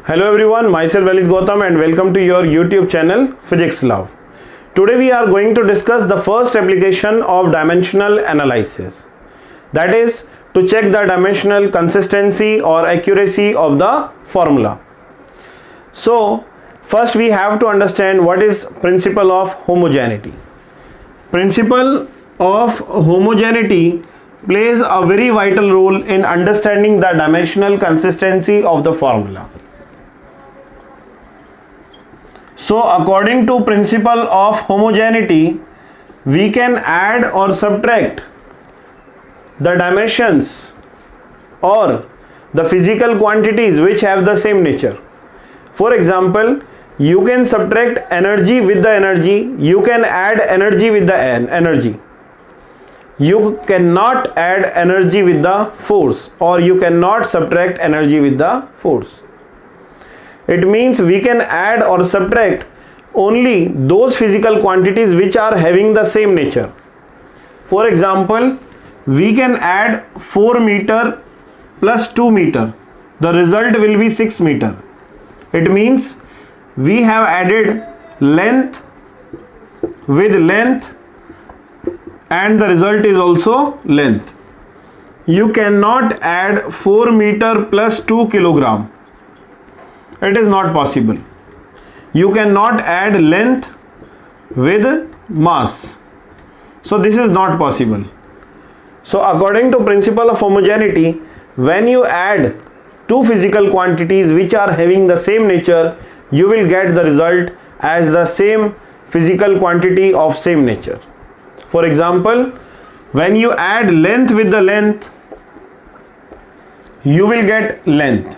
Hello everyone, myself Lalit Gautam and welcome to your YouTube channel Physics Love. Today we are going to discuss the first application of dimensional analysis. That is to check the dimensional consistency or accuracy of the formula. So first we have to understand what is principle of homogeneity. Principle of homogeneity plays a very vital role in understanding the dimensional consistency of the formula. So according to principle of homogeneity, we can add or subtract the dimensions or the physical quantities which have the same nature. For example, you can subtract energy with the energy, you can add energy with the energy. You cannot add energy with the force, or you cannot subtract energy with the force. It means we can add or subtract only those physical quantities which are having the same nature. For example, we can add 4 meter plus 2 meter. The result will be 6 meter. It means we have added length with length and the result is also length. You cannot add 4 meter plus 2 kilogram. It is not possible. You cannot add length with mass. So this is not possible. So according to principle of homogeneity, when you add two physical quantities which are having the same nature, you will get the result as the same physical quantity of same nature. For example, when you add length with the length, you will get length.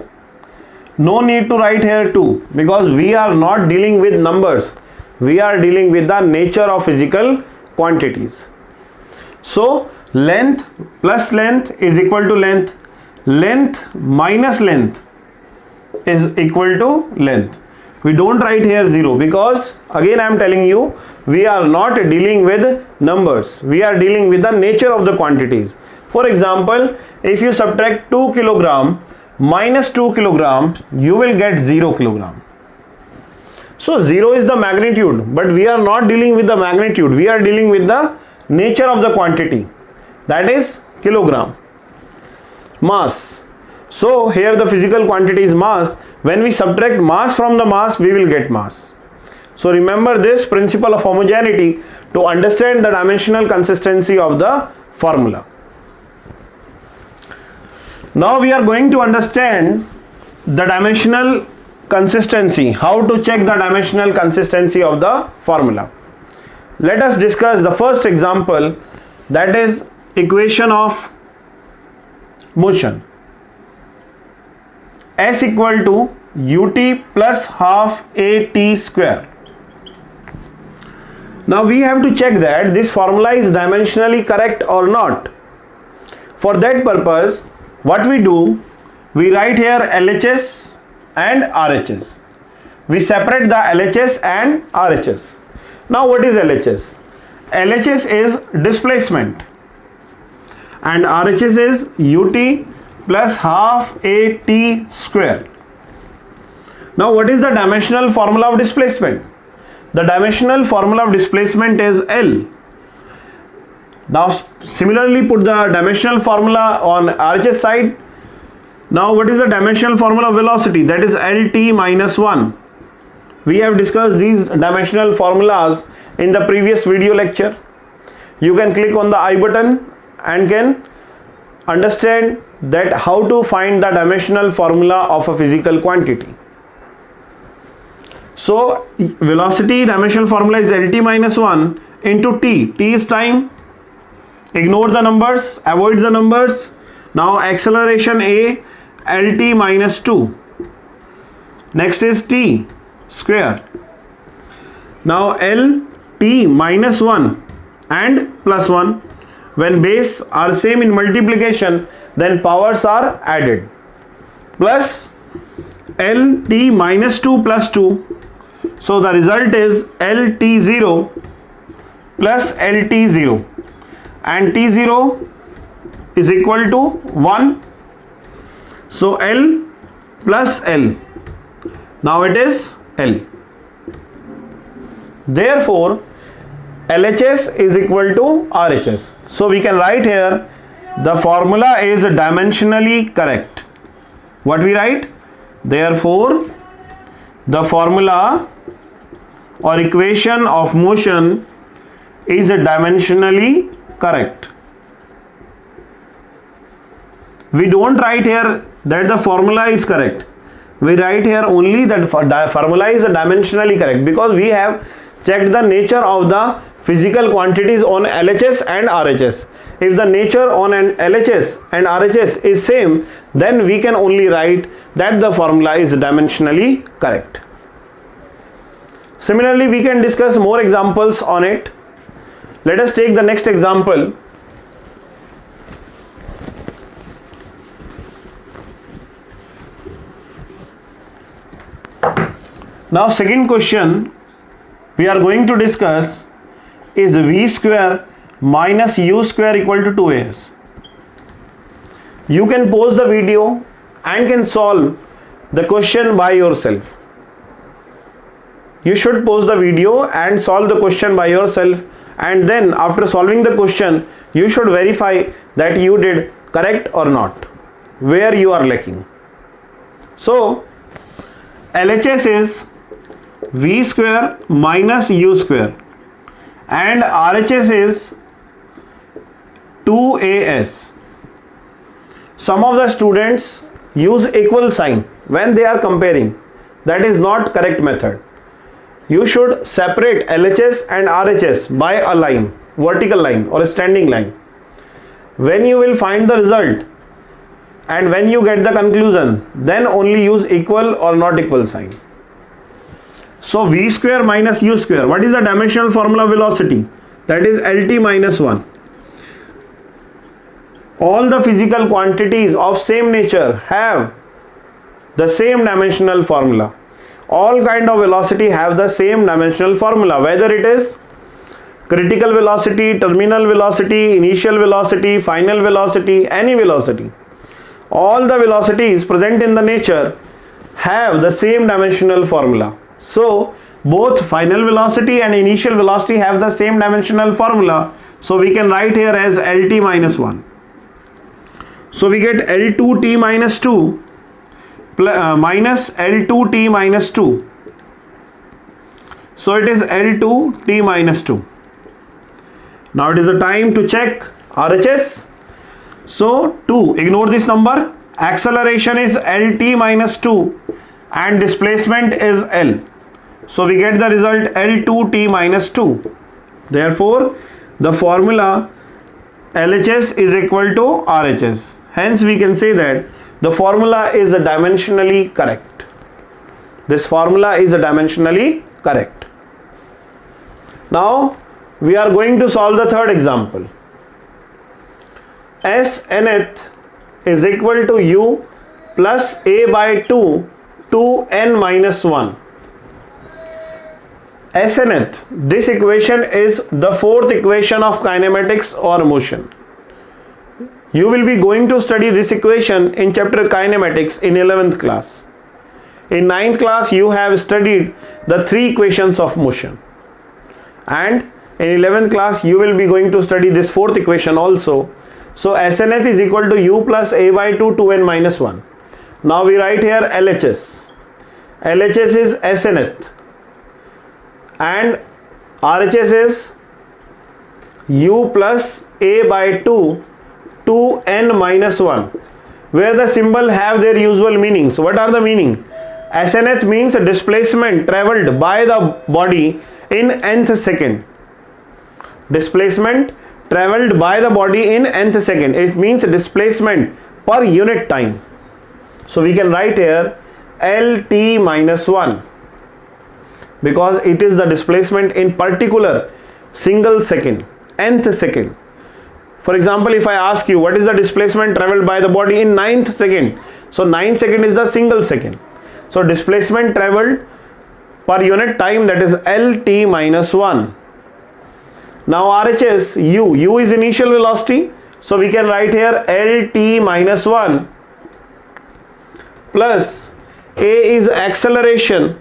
No need to write here 2 because we are not dealing with numbers. We are dealing with the nature of physical quantities. So length plus length is equal to length. Length minus length is equal to length. We don't write here 0 because again I am telling you, we are not dealing with numbers. We are dealing with the nature of the quantities. For example, if you subtract 2 kilogram minus 2 kilograms, you will get 0 kilogram. So 0 is the magnitude, but we are not dealing with the magnitude. We are dealing with the nature of the quantity, that is kilogram. Mass. So here the physical quantity is mass. When we subtract mass from the mass, we will get mass. So remember this principle of homogeneity to understand the dimensional consistency of the formula. Now we are going to understand the dimensional consistency, how to check the dimensional consistency of the formula. Let us discuss the first example, that is equation of motion. S equal to ut plus half at square. Now we have to check that this formula is dimensionally correct or not. For that purpose, what we do, we write here LHS and RHS. We separate the LHS and RHS. Now what is LHS? LHS is displacement and RHS is ut plus half at square. Now what is the dimensional formula of displacement? The dimensional formula of displacement is L. Now similarly put the dimensional formula on RHS side. Now what is the dimensional formula of velocity? That is LT minus 1. We have discussed these dimensional formulas in the previous video lecture. You can click on the I button and can understand that how to find the dimensional formula of a physical quantity. So velocity dimensional formula is LT minus 1 into T. T is time. Ignore the numbers, avoid the numbers. Now acceleration A, LT minus 2. Next is T square. Now LT minus 1 and plus 1. When base are same in multiplication, then powers are added. Plus LT minus 2 plus 2. So the result is LT0 plus LT0. And T0 is equal to 1. So L plus L Now it is L. Therefore LHS is equal to RHS. So we can write here the formula is dimensionally correct. What we write? Therefore the formula or equation of motion is dimensionally correct. We don't write here that the formula is correct. We write here only that formula is dimensionally correct, because we have checked the nature of the physical quantities on LHS and RHS. If the nature on an LHS and RHS is same, then we can only write that the formula is dimensionally correct. Similarly, we can discuss more examples on it. Let us take the next example. Now second question we are going to discuss is v square minus u square equal to 2as. You can pause the video and can solve the question by yourself. You should pause the video and solve the question by yourself, and then after solving the question you should verify that you did correct or not, where you are lacking. So LHS is v square minus u square and RHS is 2as. Some of the students use equal sign when they are comparing. That is not correct method. You should separate LHS and RHS by a line, vertical line or a standing line. When you will find the result and when you get the conclusion, then only use equal or not equal sign. So v square minus u square, what is the dimensional formula of velocity? That is LT minus 1. All the physical quantities of same nature have the same dimensional formula. All kind of velocity have the same dimensional formula, whether it is critical velocity, terminal velocity, initial velocity, final velocity, any velocity. All the velocities present in the nature have the same dimensional formula. So both final velocity and initial velocity have the same dimensional formula. So we can write here as LT minus 1. So we get L2t minus 2 minus L2t minus 2. So it is L2t minus 2. Now it is the time to check RHS. So 2, ignore this number. Acceleration is LT minus 2 and displacement is L. So we get the result L2t minus 2. Therefore the formula LHS is equal to RHS. Hence we can say that the formula is dimensionally correct. This formula is dimensionally correct. Now we are going to solve the third example. S nth is equal to u plus a by 2 to n minus 1. S nth, this equation is the fourth equation of kinematics or motion. You will be going to study this equation in chapter kinematics in 11th class. In 9th class you have studied the three equations of motion, and in 11th class you will be going to study this fourth equation also. So S nth is equal to u plus a by 2 to n minus 1. Now we write here LHS. LHS is S nth and RHS is u plus a by 2 to n minus 1, where the symbol have their usual meanings. What are the meaning? S nth means displacement traveled by the body in nth second. Displacement traveled by the body in nth second. It means displacement per unit time. So we can write here LT minus 1, because it is the displacement in particular single second, nth second. For example, if I ask you what is the displacement traveled by the body in 9th second, so 9th second is the single second. So displacement traveled per unit time, that is LT minus 1. Now RHS, u is initial velocity, so we can write here LT minus 1 plus A is acceleration,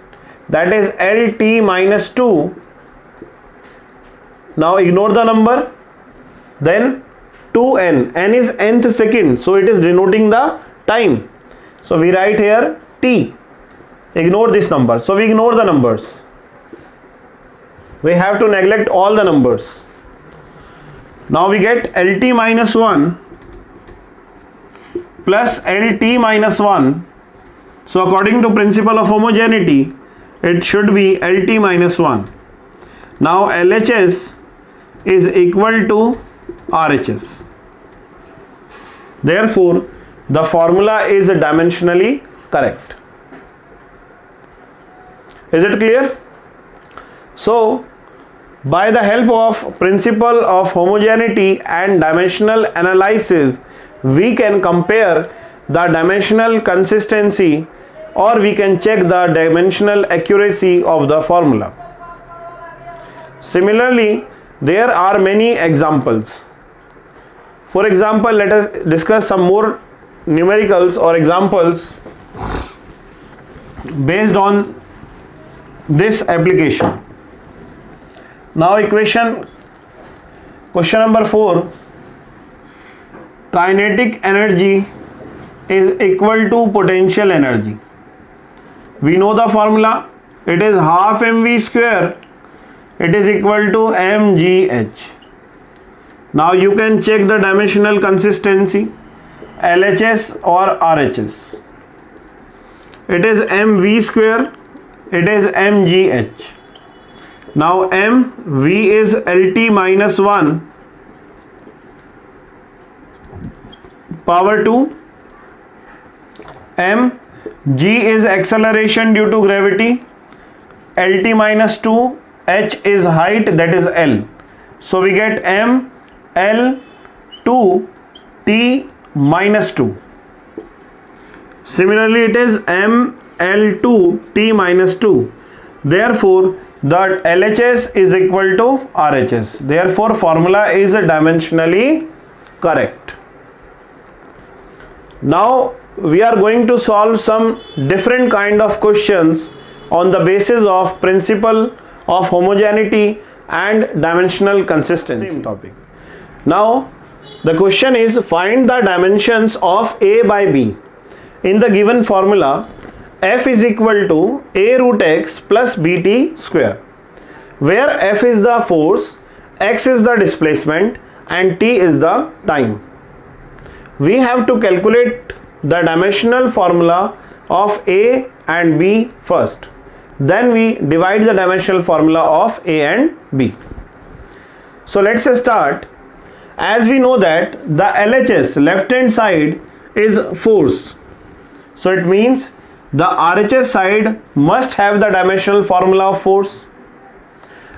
that is LT minus 2. Now ignore the number. Then 2n, n is nth second, so it is denoting the time. So we write here T. Ignore this number. So we ignore the numbers. We have to neglect all the numbers. Now we get LT minus 1 plus LT minus 1. So according to principle of homogeneity, it should be LT minus 1. Now LHS is equal to RHS. Therefore, the formula is dimensionally correct. Is it clear? So, by the help of principle of homogeneity and dimensional analysis, we can compare the dimensional consistency, or we can check the dimensional accuracy of the formula. Similarly, there are many examples. For example, let us discuss some more numericals or examples based on this application. Now question number 4, kinetic energy is equal to potential energy. We know the formula, it is half mv square, it is equal to mgh. Now you can check the dimensional consistency, LHS or RHS. It is mv square, it is mgh. Now mv is LT minus 1 power 2, mg is acceleration due to gravity, LT minus 2, h is height, that is L. So we get m L 2 T minus 2. Similarly, it is m L 2 T minus 2. Therefore, the LHS is equal to RHS. Therefore, formula is dimensionally correct. Now, we are going to solve some different kind of questions on the basis of principle of homogeneity and dimensional consistency. Same topic. Now, the question is, find the dimensions of A by B. In the given formula, F is equal to A root x plus BT square, where F is the force, x is the displacement, and T is the time. We have to calculate the dimensional formula of A and B first. Then we divide the dimensional formula of A and B. So let's start. As we know that the LHS, left hand side, is force. So it means the RHS side must have the dimensional formula of force.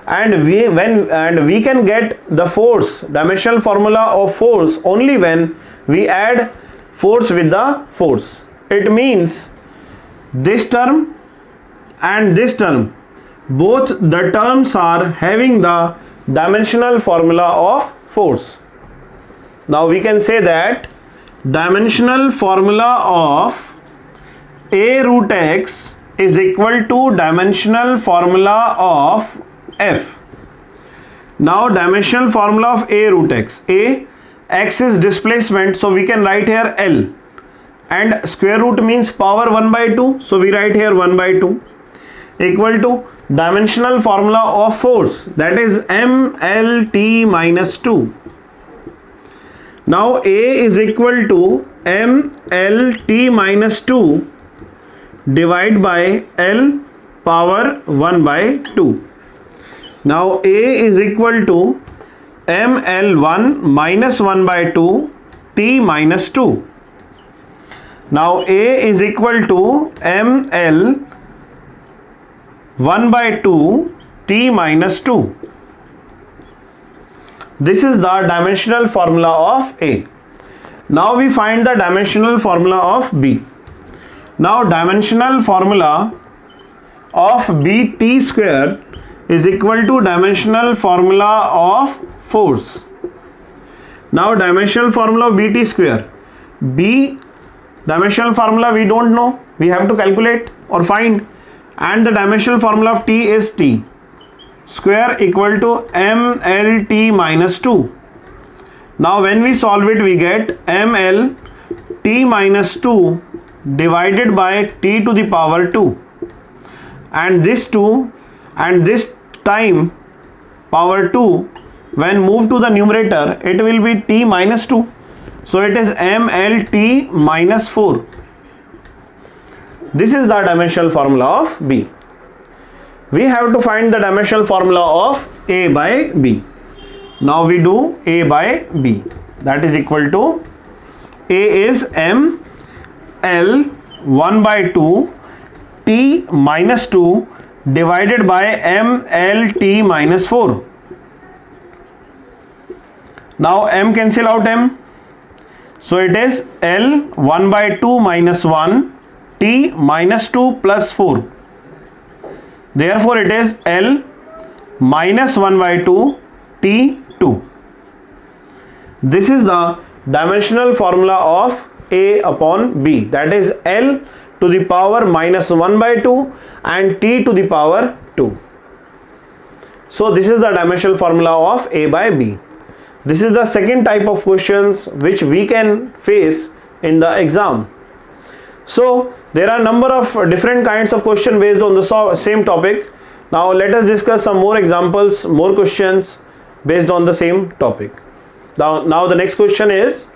And we can get the force, dimensional formula of force, only when we add force with the force. It means this term and this term, both the terms are having the dimensional formula of force. Now we can say that dimensional formula of A root x is equal to dimensional formula of F. Now dimensional formula of A root x. A, x is displacement, so we can write here L, and square root means power 1 by 2, so we write here 1 by 2, equal to dimensional formula of force, that is MLT minus 2. Now A is equal to MLT minus 2 divided by L power 1 by 2. Now A is equal to ML1 minus 1 by 2 T minus 2. Now A is equal to ML 1 by 2 T minus 2. This is the dimensional formula of A. Now we find the dimensional formula of B. Now dimensional formula of BT square is equal to dimensional formula of force. Now dimensional formula of BT square, B Dimensional formula we don't know, we have to calculate or find, and the dimensional formula of T is T square equal to mLT minus 2. Now when we solve it, we get mLT minus 2 divided by T to the power 2, and this 2 and this time power 2, when moved to the numerator, it will be T minus 2. So it is mLT minus 4. This is the dimensional formula of B. We have to find the dimensional formula of A by B. Now we do A by B. That is equal to A is M L 1 by 2 T minus 2 divided by M L T minus 4. Now M cancel out M. So it is L 1 by 2 minus 1 T minus 2 plus 4. Therefore it is L minus 1 by 2 T 2. This is the dimensional formula of A upon B, that is L to the power minus 1 by 2 and T to the power 2. So this is the dimensional formula of A by B. This is the second type of questions which we can face in the exam. So there are a number of different kinds of questions based on the same topic. Now let us discuss some more examples, more questions based on the same topic. Now the next question is,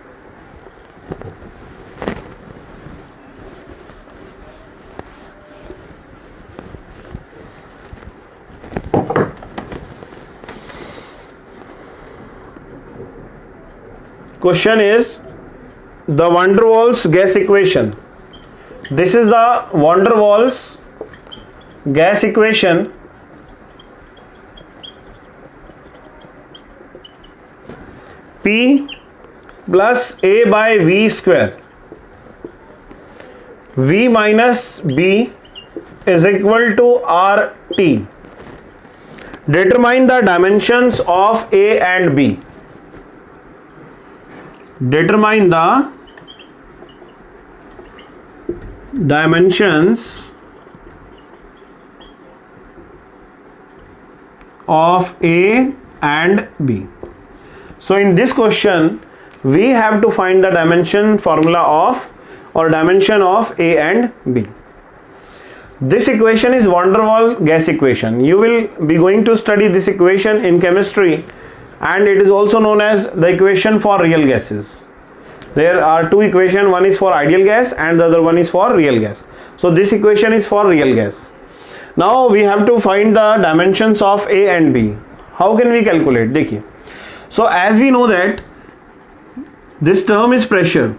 the van der Waals gas equation. This is the van der Waals gas equation P plus A by V square. V minus B is equal to RT. Determine the dimensions of A and B. Determine the dimensions of A and B. So in this question we have to find the dimension formula of or dimension of A and B. This equation is van der Waals gas equation. You will be going to study this equation in chemistry, and it is also known as the equation for real gases. There are two equations, one is for ideal gas and the other one is for real gas. So this equation is for real gas. Now we have to find the dimensions of A and B. How can we calculate? देखिए. So as we know that this term is pressure,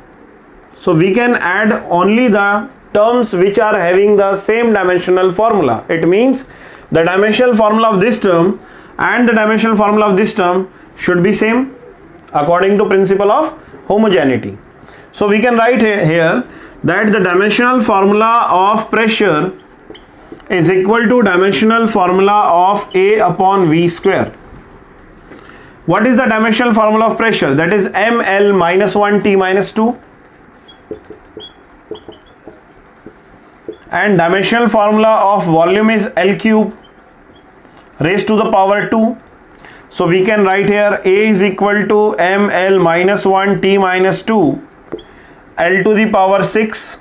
so we can add only the terms which are having the same dimensional formula. It means the dimensional formula of this term and the dimensional formula of this term should be same according to principle of homogeneity. So we can write here that the dimensional formula of pressure is equal to dimensional formula of A upon V square. What is the dimensional formula of pressure? That is mL minus 1 T minus 2. And dimensional formula of volume is L cube raised to the power 2. So we can write here A is equal to mL minus 1 T minus 2 L to the power 6.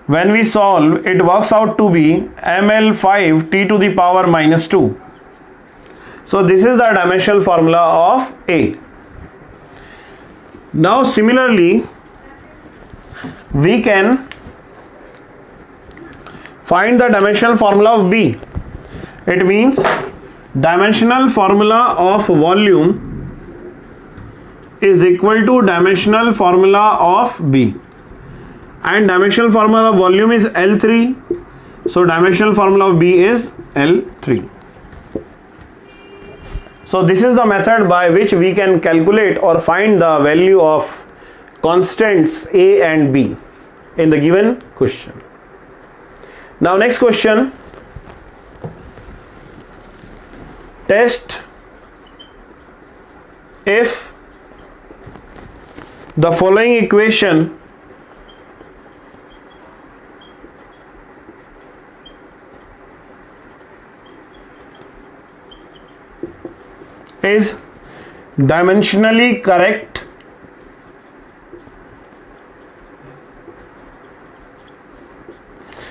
When we solve, it works out to be mL 5 T to the power minus 2. So this is the dimensional formula of A. Now similarly, we can find the dimensional formula of B. It means dimensional formula of volume is equal to dimensional formula of B, and dimensional formula of volume is L3, so dimensional formula of B is L3. So this is the method by which we can calculate or find the value of constants A and B in the given question. Now next question, test if the following equation is dimensionally correct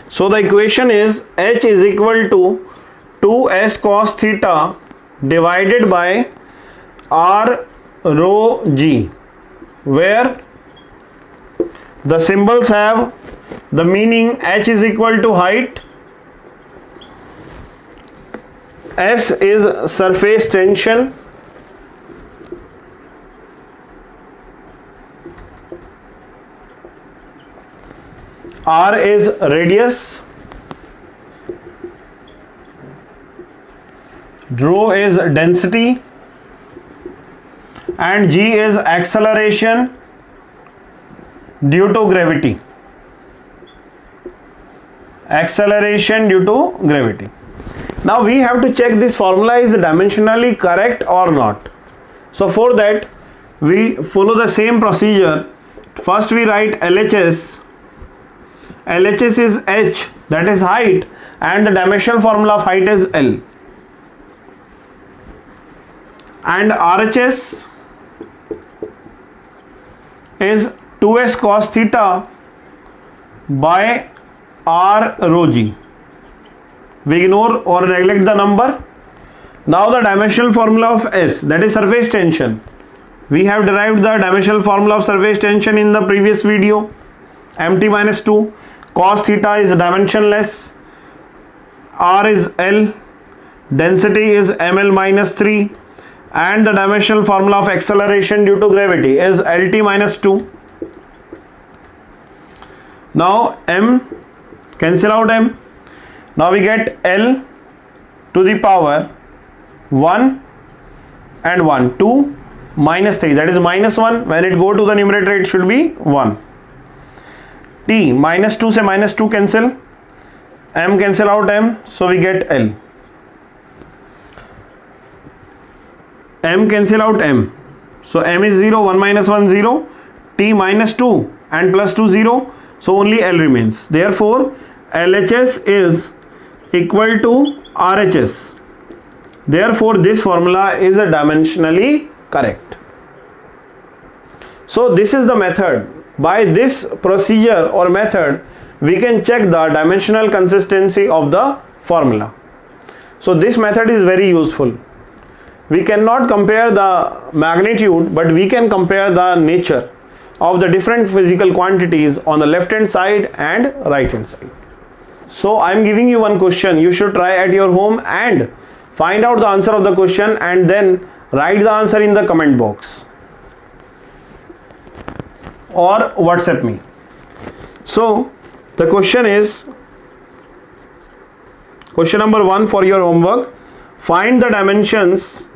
so the equation is H is equal to 2s cos theta divided by r rho g, where the symbols have the meaning. H is equal to height, S is surface tension, R is radius, rho is density, and G is acceleration due to gravity. Acceleration due to gravity. Now we have to check this formula is dimensionally correct or not. So for that we follow the same procedure. First we write LHS. LHS is H, that is height, and the dimensional formula of height is L. And RHS is 2s cos theta by r rho g. We ignore or neglect the number. Now the dimensional formula of S, that is surface tension. We have derived the dimensional formula of surface tension in the previous video. Mt minus 2. Cos theta is dimensionless. R is L. Density is ml minus 3. And the dimensional formula of acceleration due to gravity is Lt minus 2. Now m, cancel out m. Now we get L to the power 1 and 1. 2 minus 3, that is minus 1. When it go to the numerator it should be 1. T, minus 2 से minus 2 cancel. M cancel out m, so we get L. M cancel out m, so m is 0. 1 minus 1 0. T minus 2 and plus 2 0, so only L remains. Therefore LHS is equal to RHS. Therefore this formula is dimensionally correct. So this is the method. By this procedure or method we can check the dimensional consistency of the formula. So this method is very useful. We cannot compare the magnitude, but we can compare the nature of the different physical quantities on the left hand side and right hand side. So I am giving you one question. You should try at your home and find out the answer of the question and then write the answer in the comment box or WhatsApp me. So the question is, question number 1 for your homework. Find the dimensions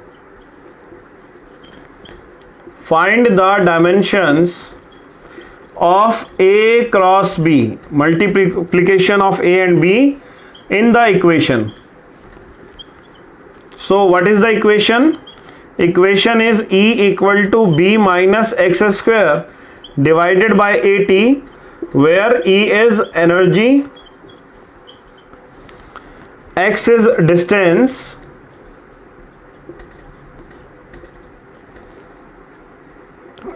of A cross B, multiplication of A and B in the equation. So what is the equation? Equation is E equal to B minus x square divided by AT, where E is energy, x is distance,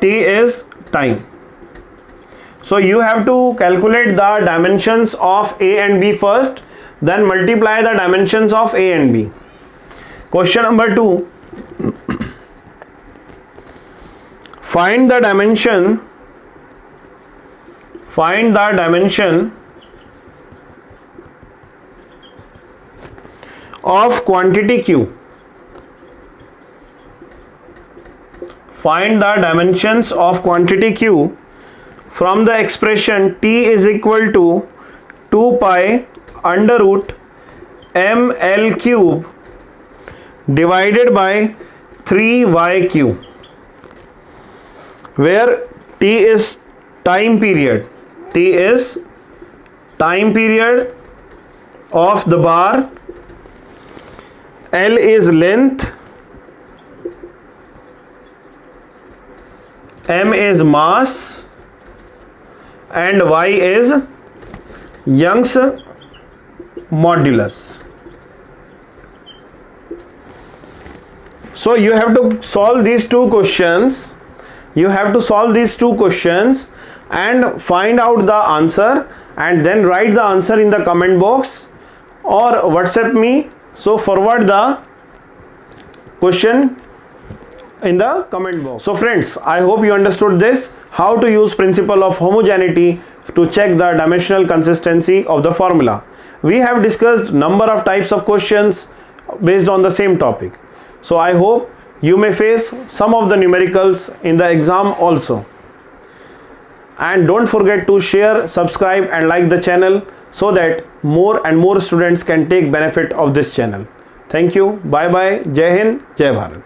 T is time. So you have to calculate the dimensions of A and B first, then multiply the dimensions of A and B. Question number 2. Find the dimension of quantity Q. Find the dimensions of quantity Q from the expression T is equal to 2 pi under root ml cube divided by 3yq, where T is time period. T is time period of the bar, L is length, M is mass, and Y is Young's modulus. So you have to solve these two questions. You have to solve these two questions and find out the answer, and then write the answer in the comment box or WhatsApp me. So forward the question in the comment box. So friends, I hope you understood this, how to use principle of homogeneity to check the dimensional consistency of the formula. We have discussed number of types of questions based on the same topic. So I hope you may face some of the numericals in the exam also. And don't forget to share, subscribe and like the channel so that more and more students can take benefit of this channel. Thank you. Bye bye. Jai Hind, Jai Bharat.